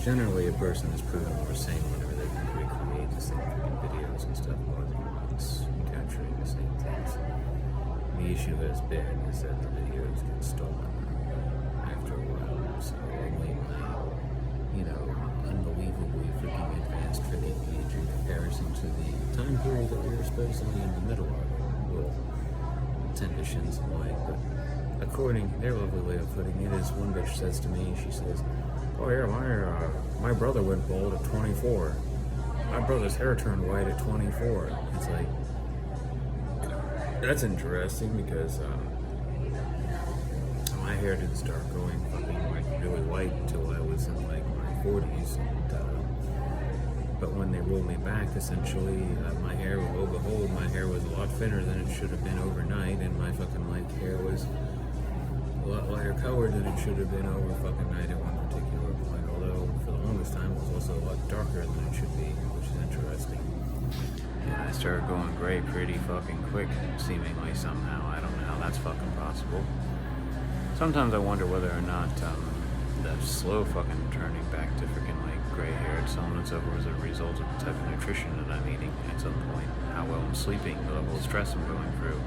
generally a person is proven more sane whenever they can recreate the same fucking videos and stuff more than once, capturing the same things. The issue has been is that the videos get stolen after a while, so only my, unbelievably freaking advanced fitting age in comparison to the time period that we were supposedly in the middle of will tend to shed some light. But according to their lovely way of putting it, is one bitch says to me, she says, "Oh yeah, my brother went bald at 24. My brother's hair turned white at 24." It's like, that's interesting because my hair didn't start going fucking like really white until I was in like my 40s. But when they rolled me back, essentially, my hair, lo and behold, my hair was a lot thinner than it should have been overnight, and my fucking like hair was a lot lighter colored than it should have been over fucking night at one particular point. Although for the longest time, it was also a lot darker than it should be, which is interesting. And I started going gray pretty fucking quick, seemingly somehow. I don't know how that's fucking possible. Sometimes I wonder whether or not that slow fucking turning back to freaking like gray hair, so on and so forth, was a result of the type of nutrition that I'm eating at some point, how well I'm sleeping, the level of stress I'm going through.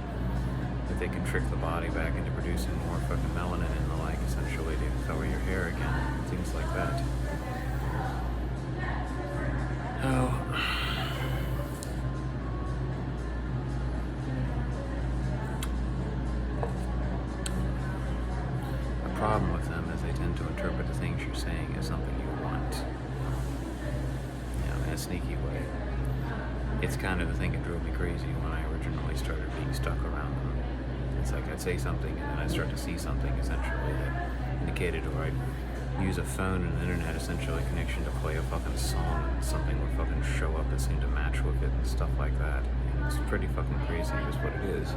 If they can trick the body back into producing more fucking melanin and the like, essentially to color your hair again, things like that. Oh. The problem with them is they tend to interpret the things you're saying as something you want. In a sneaky way. It's kind of the thing that drove me crazy when I originally started being stuck around them. It's like I'd say something and then I'd start to see something essentially that indicated, or I'd use a phone and an internet essentially connection to play a fucking song and something would fucking show up that seemed to match with it and stuff like that. And it's pretty fucking crazy just what it is.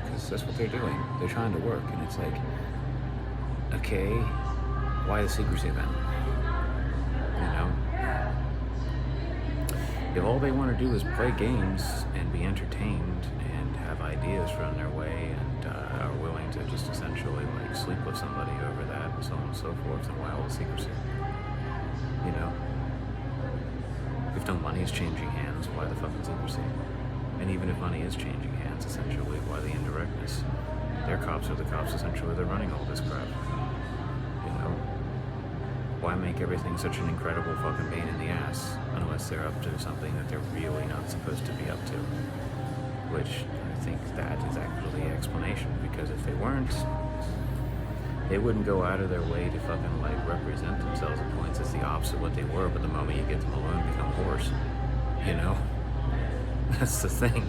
Because that's what they're doing. They're trying to work, and it's like, okay, why the secrecy then? If all they want to do is play games and be entertained and have ideas thrown their way and are willing to just essentially like sleep with somebody over that and so on and so forth, then why all the secrecy? If no money is changing hands, why the fucking secrecy? And even if money is changing hands, essentially, why the indirectness? Their cops are the cops, essentially, they're running all this crap. Why make everything such an incredible fucking pain in the ass unless they're up to something that they're really not supposed to be up to? Which I think that is actually the explanation, because if they weren't, they wouldn't go out of their way to fucking like represent themselves at points as the opposite of what they were, but the moment you get them alone, become whores. That's the thing.